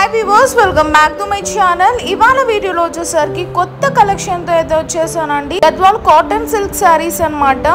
Hi viewers, welcome back to my channel. ఇవాళ వీడియోలో వచ్చేసరికి కొత్త కలెక్షన్తో అయితే వచ్చేసానండి. గద్వాల్ కాటన్ సిల్క్ శారీస్ అన్నమాట.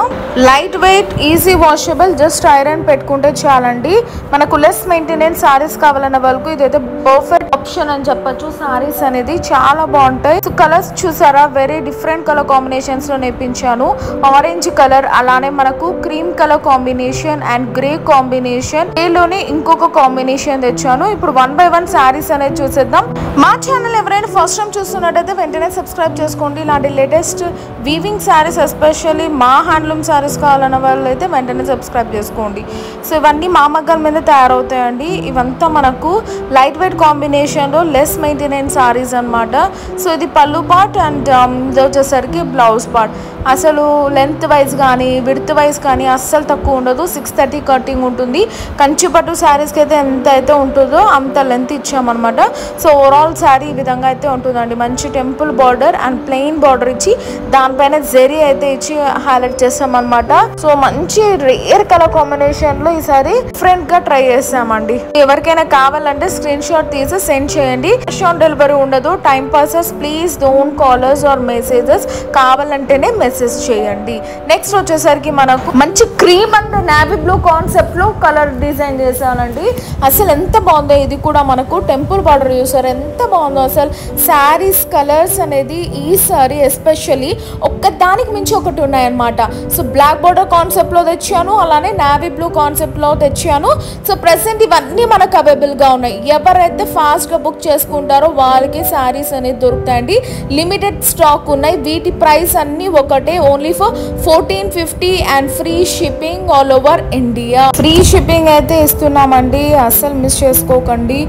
Light weight, easy washable, just iron పెట్టుకుంటే చాలండి. మనకు లెస్ మెయింటెనెన్స్ శారీస్ కావాలన్న వాళ్ళకు ఇదైతే పర్ఫెక్ట్ ఆప్షన్ అని చెప్పొచ్చు. శారీస్ అనేది చాలా బాగుంటాయి. కలర్స్ చూసారా, వెరీ డిఫరెంట్ కలర్ కాంబినేషన్స్ లో నేర్పించాను. ఆరెంజ్ కలర్, అలానే మనకు cream colour combination and grey combination, లోనే ఇంకొక కాంబినేషన్ తెచ్చాను. ఇప్పుడు 1 by 1 శారీస్ అనేది చూసేద్దాం. మా ఛానల్ ఎవరైనా ఫస్ట్ టైం చూస్తున్నట్టయితే వెంటనే సబ్స్క్రైబ్ చేసుకోండి. ఇలాంటి లేటెస్ట్ వీవింగ్ శారీస్, ఎస్పెషల్లీ మా హ్యాండ్లూమ్ శారీస్ కావాలన్న వాళ్ళు అయితే వెంటనే సబ్స్క్రైబ్ చేసుకోండి. సో ఇవన్నీ మా మగ్గాల మీద తయారవుతాయండి. ఇవంతా మనకు లైట్ వెయిట్ కాంబినేషన్లో లెస్ మెయింటెనెన్స్ శారీస్ అనమాట. సో ఇది పళ్ళు పార్ట్ అండ్ ఇది వచ్చేసరికి బ్లౌజ్ పార్ట్. అసలు లెంత్ వైజ్ కానీ విడ్త్ వైజ్ కానీ అస్సలు తక్కువ ఉండదు. 630 కటింగ్ ఉంటుంది. కంచిపట్టు శారీస్కి అయితే ఎంత అయితే ఉంటుందో అంత లెంత్ ఇచ్చామన్నమాట. సో ఓవరాల్ శారీ ఈ విధంగా అయితే ఉంటుందండి. మంచి temple border and plain border ఇచ్చి దానిపైన జెరీ అయితే ఇచ్చి హైలైట్ చేస్తామన్నమాట. సో మంచి రేర్ కలర్ కాంబినేషన్లో ఈసారి డిఫరెంట్గా ట్రై చేస్తామండి. ఎవరికైనా కావాలంటే స్క్రీన్ షాట్ తీసి సెండ్ చేయండి. క్యాష్ ఆన్ డెలివరీ ఉండదు. Time passes please don't callers or messages. కావాలంటేనే మెసేజ్ చేయండి. నెక్స్ట్ వచ్చేసరికి మనకు మంచి cream and navy blue concept లో కలర్ డిజైన్ చేశానండి. అసలు ఎంత బాగుందో. ఇది కూడా మనకు టెంపుల్ బార్డర్ చూసారు ఎంత బాగుందో. అసలు శారీస్ కలర్స్ అనేది ఈ సారీ ఎస్పెషల్లీ ఒక్కదానికి మించి ఒకటి ఉన్నాయన్నమాట. సో బ్లాక్ బార్డర్ కాన్సెప్ట్ లో తెచ్చాను, అలానే నేవీ బ్లూ కాన్సెప్ట్ లో తెచ్చాను. సో ప్రెసెంట్ ఇవన్నీ మనకు అవైలబుల్ గా ఉన్నాయి. ఎవరైతే ఫాస్ట్ గా బుక్ చేసుకుంటారో వాళ్ళకి శారీస్ అనేది దొరుకుతాయండి. లిమిటెడ్ స్టాక్ ఉన్నాయి. వీటి ప్రైస్ అన్ని ఒకటే, only for 1450 and free shipping all over India. Free shipping అయితే ఇస్తున్నామండి, అస్సలు మిస్ చేసుకోకండి.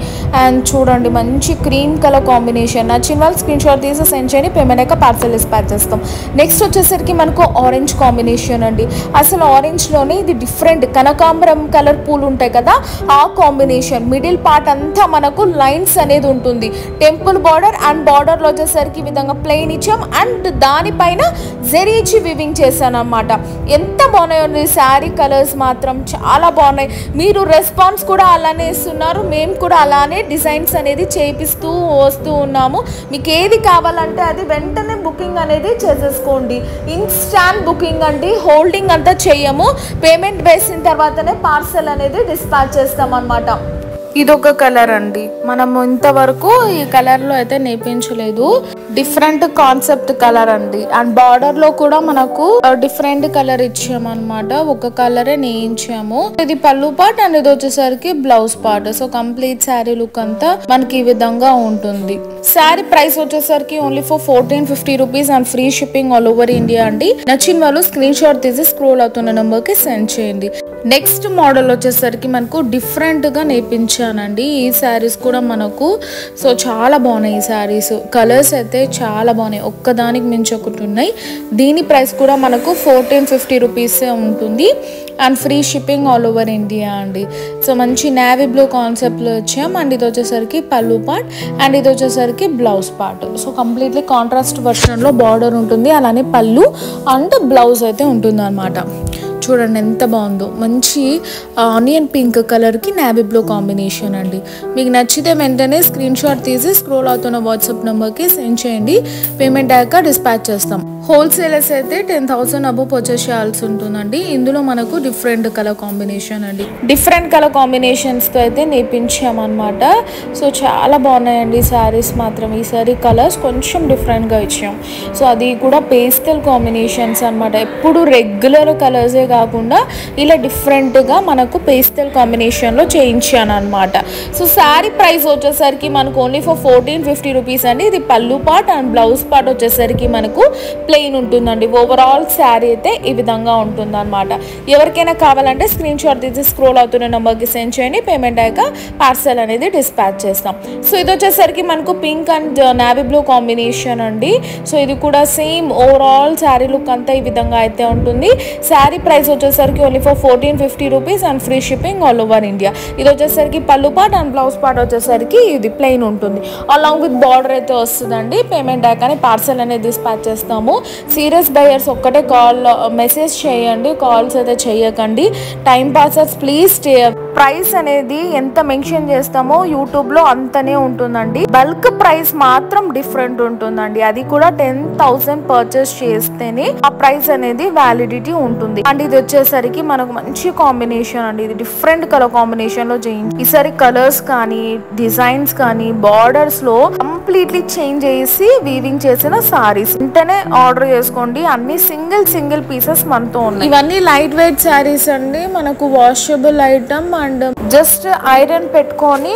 అండ్ చూడండి మంచి క్రీమ్ కలర్ కాంబినేషన్. నచ్చిన వాళ్ళు స్క్రీన్ షాట్ తీసి సెండ్ చేయండి. పేమెంట్ అయ్యాక పార్సల్ డిస్పాచ్ చేస్తాం. నెక్స్ట్ వచ్చేసరికి మనకు ఆరెంజ్ కాంబినేషన్ అండి. అసలు ఆరెంజ్ లోనే ఇది డిఫరెంట్ కనకాంబరం కలర్ పూలు ఉంటాయి కదా, ఆ కాంబినేషన్. మిడిల్ పార్ట్ అంతా మనకు లైన్స్ అనేది ఉంటుంది. టెంపుల్ బార్డర్ అండ్ బార్డర్ లో వచ్చేసరికి ఈ విధంగా ప్లెయిన్ ఇచ్చాం అండ్ దానిపైన జెరీ ఇచ్చి వివింగ్ చేశాను అనమాట. ఎంత బాగున్నాయండి శారీ కలర్స్ మాత్రం చాలా బాగున్నాయి. మీరు రెస్పాన్స్ కూడా అలానే ఇస్తున్నారు. మేము కూడా అలానే డిజైన్స్ అనేది చేపిస్తూ వస్తూ ఉన్నాము. మీకు ఏది కావాలంటే అది వెంటనే బుకింగ్ అనేది చేసేసుకోండి. ఇన్స్టాంట్ బుకింగ్ అండి, హోల్డింగ్ అంతా చేయము. పేమెంట్ వేసిన తర్వాతనే పార్సల్ అనేది డిస్పాచ్ చేస్తాం అన్నమాట. ఇదొక కలర్ అండి. మనము ఇంతవరకు ఈ కలర్ లో అయితే నేర్పించలేదు. డిఫరెంట్ కాన్సెప్ట్ కలర్ అండి. అండ్ బార్డర్ లో కూడా మనకు డిఫరెంట్ కలర్ ఇచ్చాము అనమాట. ఒక కలరే నేయించాము. ఇది పళ్ళు పార్ట్ అండ్ ఇది వచ్చేసరికి blouse part. So complete sari look అంతా మనకి ఈ విధంగా ఉంటుంది. శారీ ప్రైస్ వచ్చేసరికి only for 1450 rupees and free shipping all over India అండి. నచ్చిన వాళ్ళు స్క్రీన్ షాట్ తీసి స్క్రోల్ అవుతున్న నెంబర్ కి సెండ్ చేయండి. నెక్స్ట్ మోడల్ వచ్చేసరికి మనకు డిఫరెంట్ గా నేర్పించానండి. ఈ శారీస్ కూడా మనకు సో చాలా బాగున్నాయి. ఈ శారీస్ కలర్స్ అయితే చాలా బాగున్నాయి. ఒక్కదానికి మించి ఒకటి ఉన్నాయి. దీని ప్రైస్ కూడా మనకు 1450 రూపీస్ ఉంటుంది and free shipping all over India అండి. సో మంచి నేవీ బ్లూ కాన్సెప్ట్లో వచ్చాం. అండ్ ఇది వచ్చేసరికి పళ్ళు పార్ట్ అండ్ ఇది వచ్చేసరికి blouse part. So completely contrast వర్షన్లో బార్డర్ ఉంటుంది, అలానే పళ్ళు అండ్ బ్లౌజ్ అయితే ఉంటుంది అనమాట. చూడండి ఎంత బాగుందో. మంచి ఆనియన్ పింక్ కలర్కి నేవీ బ్లూ కాంబినేషన్ అండి. మీకు నచ్చితే వెంటనే స్క్రీన్ షాట్ తీసి స్క్రోల్ అవుతున్న వాట్సాప్ నెంబర్కి సెండ్ చేయండి. పేమెంట్ అయ్యాక డిస్పాచ్ చేస్తాం. హోల్సేలర్స్ అయితే 10,000 అబవ్ పర్చేస్ చేయాల్సి ఉంటుందండి. ఇందులో మనకు డిఫరెంట్ కలర్ కాంబినేషన్ అండి. డిఫరెంట్ కలర్ కాంబినేషన్స్తో అయితే నేర్పించామన్నమాట. సో చాలా బాగున్నాయండి శారీస్ మాత్రం. ఈ సారీ కలర్స్ కొంచెం డిఫరెంట్గా ఇచ్చాం. సో అది కూడా పేస్టల్ కాంబినేషన్స్ అనమాట. ఎప్పుడు రెగ్యులర్ కలర్సే కాకుండా ఇలా డిఫరెంట్గా మనకు పేస్టల్ కాంబినేషన్లో చేయించాను అనమాట. సో శారీ ప్రైస్ వచ్చేసరికి మనకు ఓన్లీ ఫర్ 1450 రూపీస్ అండి. ఇది పళ్ళు పార్ట్ అండ్ బ్లౌజ్ పార్ట్ వచ్చేసరికి మనకు ప్లెయిన్ ఉంటుందండి. ఓవరాల్ శారీ అయితే ఈ విధంగా ఉంటుంది అనమాట. ఎవరికైనా కావాలంటే స్క్రీన్ షాట్ తీసి స్క్రోల్ అవుతున్న నెంబర్కి సెండ్ చేయండి. పేమెంట్ అయ్యాక పార్సల్ అనేది డిస్పాచ్ చేస్తాం. సో ఇది వచ్చేసరికి మనకు pink and navy blue combination అండి. సో ఇది కూడా సేమ్ ఓవరాల్ శారీ లుక్ అంతా ఈ విధంగా అయితే ఉంటుంది. శారీ ప్రైస్ వచ్చేసరికి only for 1450 rupees and free shipping all over India. ఇది వచ్చేసరికి పళ్ళు పార్ట్ అండ్ బ్లౌజ్ పార్ట్ వచ్చేసరికి ఇది ప్లెయిన్ ఉంటుంది. అలాంగ్ విత్ బార్డర్ అయితే వస్తుందండి. పేమెంట్ అయ్యాకనే పార్సల్ అనేది డిస్పాచ్ చేస్తాము. సీరియస్ బయర్స్ ఒక్కటే కాల్ మెసేజ్ చేయండి, కాల్స్ అయితే చేయకండి. టైం పాసెస్ ప్లీజ్ ప్రైస్ అనేది ఎంత మెన్షన్ చేస్తామో యూట్యూబ్ లో అంతనే ఉంటుందండి. బల్క్ ప్రైస్ మాత్రం డిఫరెంట్ ఉంటుందండి. అది కూడా 10,000 పర్చేస్ చేస్తేనే ఆ ప్రైస్ అనేది వ్యాలిడిటీ ఉంటుంది. అండ్ ఇది వచ్చేసరికి మనకు మంచి కాంబినేషన్ అండి. ఇది డిఫరెంట్ కలర్ కాంబినేషన్ లో చేయించి ఈసారి కలర్స్ కానీ డిజైన్స్ కానీ బార్డర్స్ లో కంప్లీట్లీ చేంజ్ చేసి వీవింగ్ చేసిన సారీస్. వెంటనే ఆర్డర్ చేసుకోండి. అన్ని సింగిల్ పీసెస్ మనతో ఉన్నాయి. ఇవన్నీ లైట్ వెయిట్ సారీస్ అండి. మనకు washable item and just iron పెట్టుకొని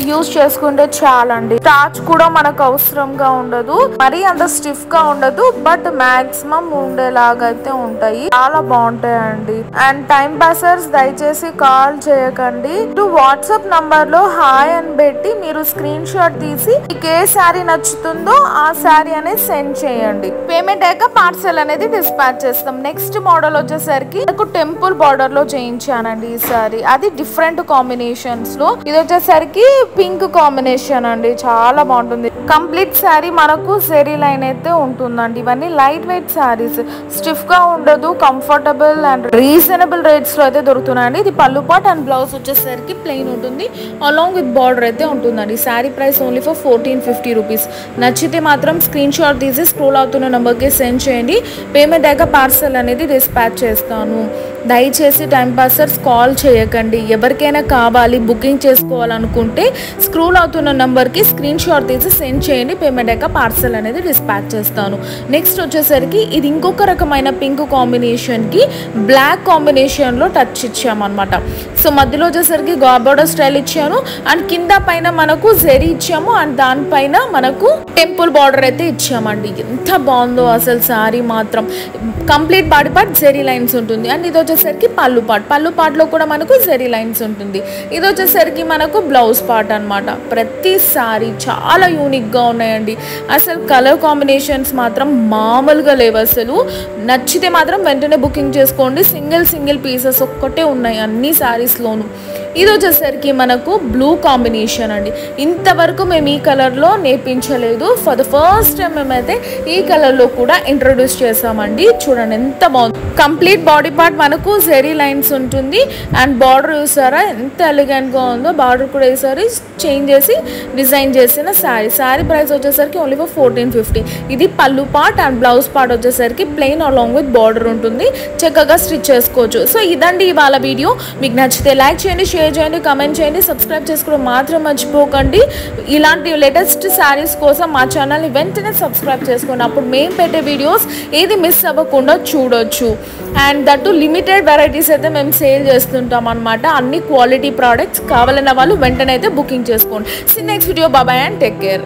యూజ్ చేసుకుంటే చాలండి. స్టార్చ్ కూడా మనకు అవసరంగా ఉండదు, మరీ అంత స్టిఫ్ గా ఉండదు, బట్ మాక్సిమం ఉండేలాగా అయితే ఉంటాయి. చాలా బాగుంటాయండి. అండ్ టైం పాసర్స్ దయచేసి కాల్ చేయకండి. వాట్సాప్ నంబర్ లో హాయ్ అని పెట్టి మీరు స్క్రీన్ షాట్ తీసి మీకు ఏ శారీ నచ్చుతుందో ఆ శారీ అనేది సెండ్ చేయండి. పేమెంట్ అయ్యాక పార్సల్ అనేది డిస్పాచ్ చేస్తాం. నెక్స్ట్ మోడల్ వచ్చేసరికి నాకు టెంపుల్ బార్డర్ లో చేయించానండి ఈ సారీ. అది డిఫరెంట్ కాంబినేషన్స్ లో. ఇది వచ్చేసరికి పింక్ కాంబినేషన్ అండి. చాలా బాగుంటుంది. కంప్లీట్ శారీ మనకు జెరీ లైన్ అయితే ఉంటుందండి. ఇవన్నీ లైట్ వెయిట్ శారీస్, స్టిఫ్ గా ఉండదు, కంఫర్టబుల్ అండ్ రీజనబుల్ రేట్స్ లో అయితే దొరుకుతున్నాయండి. ఇది పళ్ళు పాట్ అండ్ బ్లౌజ్ వచ్చేసరికి ప్లెయిన్ ఉంటుంది, అలాంగ్ విత్ బార్డర్ అయితే ఉంటుందండి. Sari price only for 1450 rupees. నచ్చితే మాత్రం స్క్రీన్ షాట్ తీసి స్క్రోల్ అవుతున్న నెంబర్కి సెండ్ చేయండి. పేమెంట్ అయ్యాక పార్సల్ అనేది డిస్పాచ్ చేస్తాను. దయచేసి టైం పాసర్స్ కాల్ చేయకండి. ఎవరికైనా కావాలి బుకింగ్ చేసుకోవాలనుకుంటే స్క్రోల్ అవుతున్న నెంబర్కి స్క్రీన్ షాట్ తీసి సెండ్ చేయండి. పేమెంట్ అయ్యాక పార్సల్ అనేది డిస్పాచ్ చేస్తాను. నెక్స్ట్ వచ్చేసరికి ఇది ఇంకొక రకమైన పింక్ కాంబినేషన్కి బ్లాక్ కాంబినేషన్లో టచ్ ఇచ్చామన్నమాట. సో మధ్యలో వచ్చేసరికి బార్డర్ స్టైల్ ఇచ్చాను అండ్ కింద పైన మనకు జెరీ ఇచ్చాము అండ్ దానిపైన మనకు టెంపుల్ బార్డర్ అయితే ఇచ్చామండి. ఎంత బాగుందో అసలు సారీ మాత్రం. Complete body part zari lines ఉంటుంది. అండ్ ఇది వచ్చేసరికి పళ్ళు పార్ట్లో కూడా మనకు జెరీ లైన్స్ ఉంటుంది. ఇది వచ్చేసరికి మనకు బ్లౌజ్ పార్ట్ అనమాట. ప్రతి సారీ చాలా యూనిక్గా ఉన్నాయండి. అసలు కలర్ కాంబినేషన్స్ మాత్రం మామూలుగా లేవు. అసలు నచ్చితే మాత్రం వెంటనే బుకింగ్ చేసుకోండి. సింగిల్ పీసెస్ ఒక్కటే ఉన్నాయి అన్ని సారీస్లోనూ. ఇది వచ్చేసరికి మనకు బ్లూ కాంబినేషన్ అండి. ఇంతవరకు మేము ఈ కలర్లో నేర్పించలేదు. ఫర్ ద ఫస్ట్ టైం మేమైతే ఈ కలర్లో కూడా ఇంట్రొడ్యూస్ చేసామండి. చూడండి ఎంత బాగుంది. కంప్లీట్ బాడీ పార్ట్ మనకు జెరీ లైన్స్ ఉంటుంది అండ్ బార్డర్ చూసారా ఎంత ఎలిగెంట్గా ఉందో. బార్డర్ కూడా ఈసారి చేంజ్ చేసి డిజైన్ చేసిన శారీ ప్రైస్ వచ్చేసరికి ఓన్లీ ఫర్ 1450. ఇది పళ్ళు పార్ట్ అండ్ బ్లౌజ్ పార్ట్ వచ్చేసరికి ప్లెయిన్ అలాంగ్ విత్ బార్డర్ ఉంటుంది. చక్కగా స్టిచ్ చేసుకోవచ్చు. సో ఇదండి ఇవాళ వీడియో. మీకు నచ్చితే లైక్ చేయండి, షేర్ చేయండి, కమెంట్ చేయండి, సబ్స్క్రైబ్ చేసుకోవడం మాత్రం మర్చిపోకండి. ఇలాంటి లేటెస్ట్ శారీస్ కోసం మా ఛానల్ని వెంటనే సబ్స్క్రైబ్ చేసుకోండి. అప్పుడు మేము పెట్టే వీడియోస్ ఏది మిస్ అవ్వకుండా చూడొచ్చు. అండ్ దట్టు లిమిటెడ్ వెరైటీస్ అయితే మేము సేల్ చేస్తుంటాం అనమాట. అన్ని క్వాలిటీ ప్రోడక్ట్స్ కావాలన్న వాళ్ళు వెంటనే అయితే బుకింగ్ చేసుకోండి. Next video bye and take care.